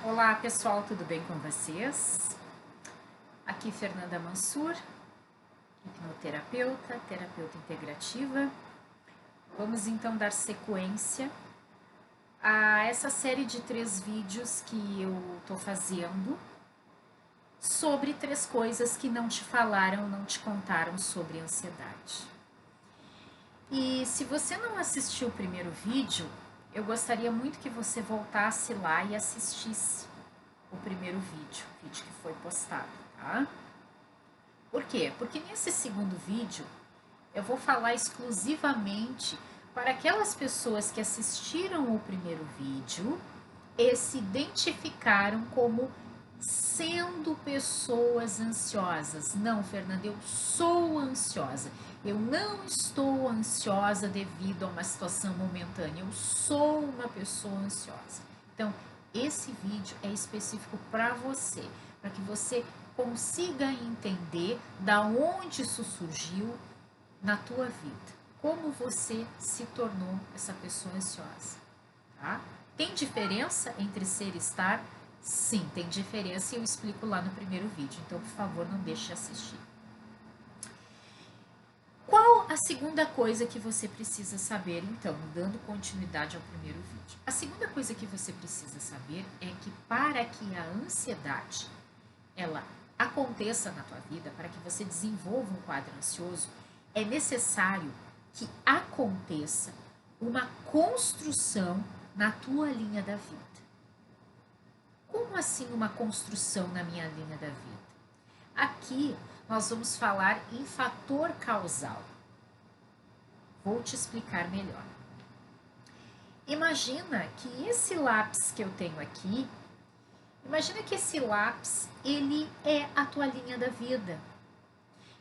Olá pessoal, tudo bem com vocês? Aqui Fernanda Mansur, hipnoterapeuta, terapeuta integrativa. Vamos então dar sequência a essa série de 3 vídeos que eu estou fazendo sobre 3 coisas que não te falaram, não te contaram sobre ansiedade. E se você não assistiu o primeiro vídeo, eu gostaria muito que você voltasse lá e assistisse o primeiro vídeo, o vídeo que foi postado, tá? Por quê? Porque nesse segundo vídeo eu vou falar exclusivamente para aquelas pessoas que assistiram o primeiro vídeo e se identificaram como sendo pessoas ansiosas. Não, Fernanda, eu sou ansiosa. Eu não estou ansiosa devido a uma situação momentânea. Eu sou uma pessoa ansiosa. Então, esse vídeo é específico para você, para que você consiga entender da onde isso surgiu na tua vida, como você se tornou essa pessoa ansiosa, tá? Tem diferença entre ser e estar? Sim, tem diferença e eu explico lá no primeiro vídeo, então por favor não deixe de assistir. Qual a segunda coisa que você precisa saber, então, dando continuidade ao primeiro vídeo? A segunda coisa que você precisa saber é que para que a ansiedade ela aconteça na tua vida, para que você desenvolva um quadro ansioso, é necessário que aconteça uma construção na tua linha da vida. Como assim uma construção na minha linha da vida? Aqui nós vamos falar em fator causal. Vou te explicar melhor. Imagina que esse lápis que eu tenho aqui, imagina que esse lápis, ele é a tua linha da vida.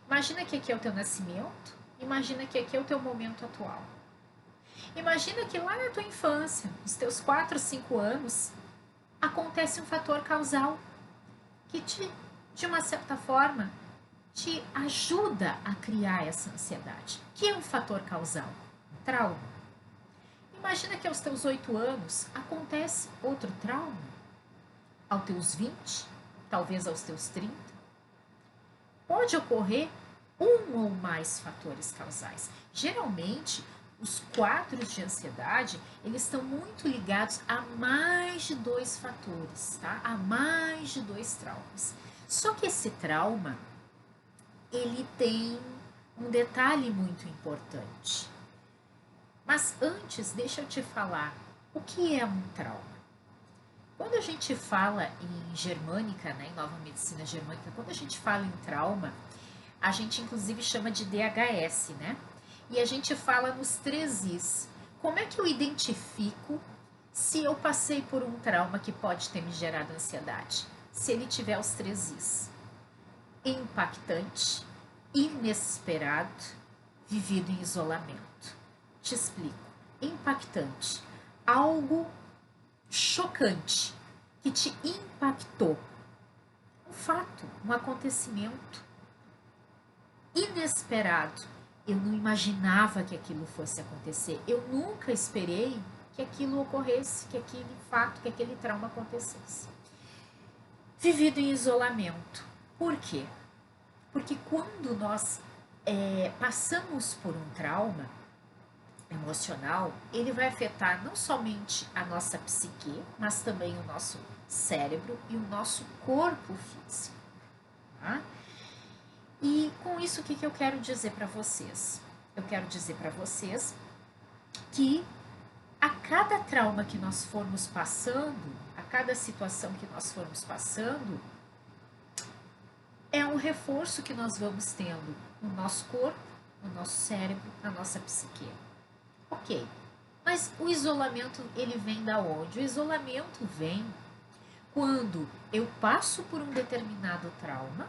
Imagina que aqui é o teu nascimento, imagina que aqui é o teu momento atual. Imagina que lá na tua infância, nos teus 4, 5 anos, acontece um fator causal que de uma certa forma, te ajuda a criar essa ansiedade. O que é um fator causal? Um trauma. Imagina que aos teus 8 anos acontece outro trauma. Aos teus 20, talvez aos teus 30. Pode ocorrer um ou mais fatores causais. Geralmente, os quadros de ansiedade, eles estão muito ligados a mais de 2 fatores, tá? A mais de 2 traumas. Só que esse trauma, ele tem um detalhe muito importante. Mas antes, deixa eu te falar, o que é um trauma? Quando a gente fala em germânica, né, em nova medicina germânica, quando a gente fala em trauma, a gente inclusive chama de DHS, né? E a gente fala nos 3 Is. Como é que eu identifico se eu passei por um trauma que pode ter me gerado ansiedade? Se ele tiver os 3 Is. Impactante, inesperado, vivido em isolamento. Te explico. Impactante. Algo chocante que te impactou. Um fato, um acontecimento inesperado. Eu não imaginava que aquilo fosse acontecer. Eu nunca esperei que aquilo ocorresse, que aquele fato, que aquele trauma acontecesse. Vivido em isolamento. Por quê? Porque quando nós passamos por um trauma emocional, ele vai afetar não somente a nossa psique, mas também o nosso cérebro e o nosso corpo físico. Tá? E com isso, o que eu quero dizer para vocês? Eu quero dizer para vocês que a cada trauma que nós formos passando, a cada situação que nós formos passando, é um reforço que nós vamos tendo no nosso corpo, no nosso cérebro, na nossa psique. Ok, mas o isolamento, ele vem da onde? O isolamento vem quando eu passo por um determinado trauma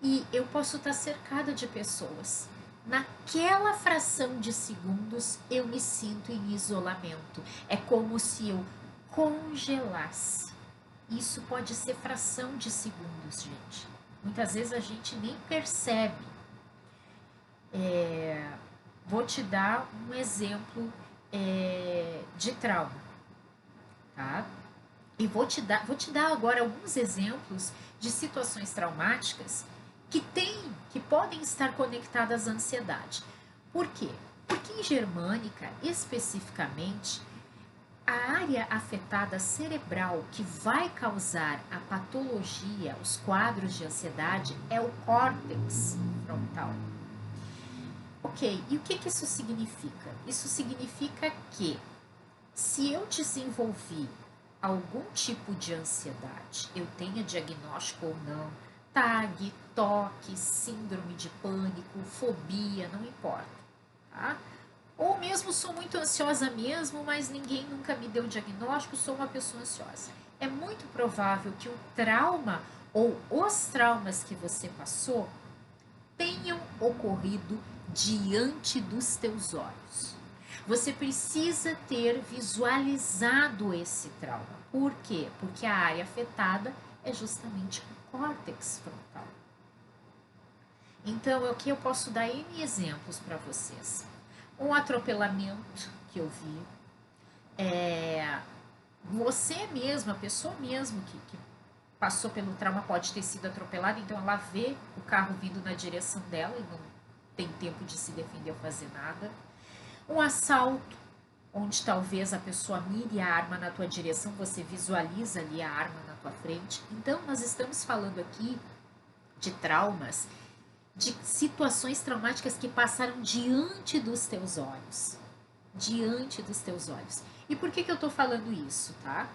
e eu posso estar cercada de pessoas. Naquela fração de segundos, eu me sinto em isolamento. É como se eu congelasse. Isso pode ser fração de segundos, gente. Muitas vezes a gente nem percebe. Vou te dar um exemplo de trauma, tá? E vou te dar agora alguns exemplos de situações traumáticas que podem estar conectadas à ansiedade. Por quê? Porque em germânica, especificamente, a área afetada cerebral que vai causar a patologia, os quadros de ansiedade, é o córtex frontal. Ok, e o que isso significa? Isso significa que se eu desenvolvi algum tipo de ansiedade, eu tenha diagnóstico ou não, TAG, toque, síndrome de pânico, fobia, não importa, tá? Ou mesmo sou muito ansiosa mesmo, mas ninguém nunca me deu diagnóstico, sou uma pessoa ansiosa. É muito provável que o trauma ou os traumas que você passou tenham ocorrido diante dos teus olhos. Você precisa ter visualizado esse trauma. Por quê? Porque a área afetada é justamente o córtex frontal. Então, aqui eu posso dar N exemplos para vocês. Um atropelamento que eu vi, você mesmo, a pessoa mesmo que passou pelo trauma pode ter sido atropelada, então ela vê o carro vindo na direção dela e não tem tempo de se defender ou fazer nada. Um assalto, onde talvez a pessoa mire a arma na tua direção, você visualiza ali a arma na tua frente. Então, nós estamos falando aqui de traumas, de situações traumáticas que passaram diante dos teus olhos. Diante dos teus olhos. E por que eu estou falando isso, tá?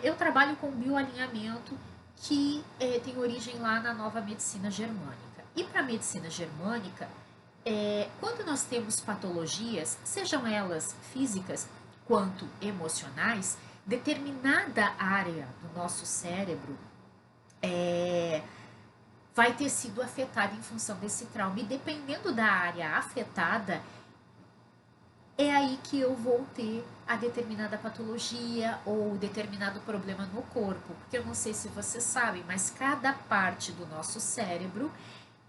Eu trabalho com bioalinhamento que tem origem lá na nova medicina germânica. E para a medicina germânica, quando nós temos patologias, sejam elas físicas quanto emocionais, determinada área do nosso cérebro vai ter sido afetada em função desse trauma. E dependendo da área afetada, é aí que eu vou ter a determinada patologia ou determinado problema no corpo. Porque eu não sei se vocês sabem, mas cada parte do nosso cérebro,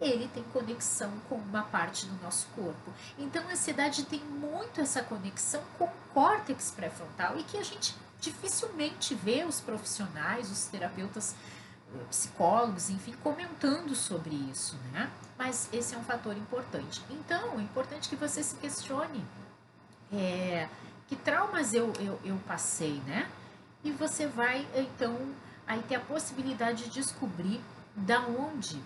ele tem conexão com uma parte do nosso corpo. Então, a ansiedade tem muito essa conexão com o córtex pré-frontal e que a gente dificilmente vê os profissionais, os terapeutas, psicólogos, enfim, comentando sobre isso, né? Mas esse é um fator importante. Então, é importante que você se questione que traumas eu passei, né? E você vai, então, aí ter a possibilidade de descobrir da onde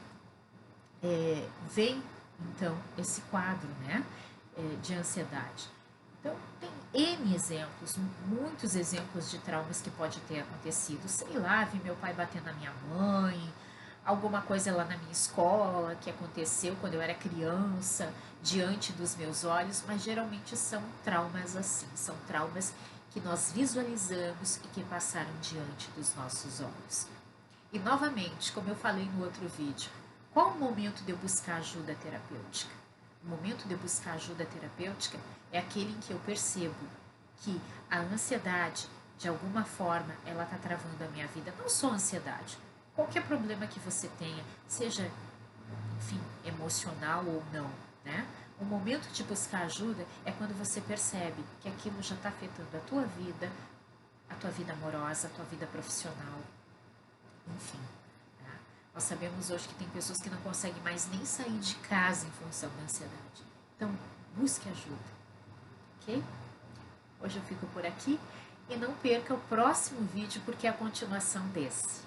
vem, então, esse quadro, né? De ansiedade. Então, tem N exemplos, muitos exemplos de traumas que pode ter acontecido. Sei lá, vi meu pai bater na minha mãe, alguma coisa lá na minha escola que aconteceu quando eu era criança, diante dos meus olhos, mas geralmente são traumas assim, são traumas que nós visualizamos e que passaram diante dos nossos olhos. E novamente, como eu falei no outro vídeo, qual o momento de eu buscar ajuda terapêutica? O momento de eu buscar ajuda terapêutica é aquele em que eu percebo que a ansiedade, de alguma forma, ela está travando a minha vida. Não só a ansiedade, qualquer problema que você tenha, seja, enfim, emocional ou não, né? O momento de buscar ajuda é quando você percebe que aquilo já está afetando a tua vida amorosa, a tua vida profissional, enfim. Nós sabemos hoje que tem pessoas que não conseguem mais nem sair de casa em função da ansiedade. Então, busque ajuda, ok? Hoje eu fico por aqui e não perca o próximo vídeo porque é a continuação desse.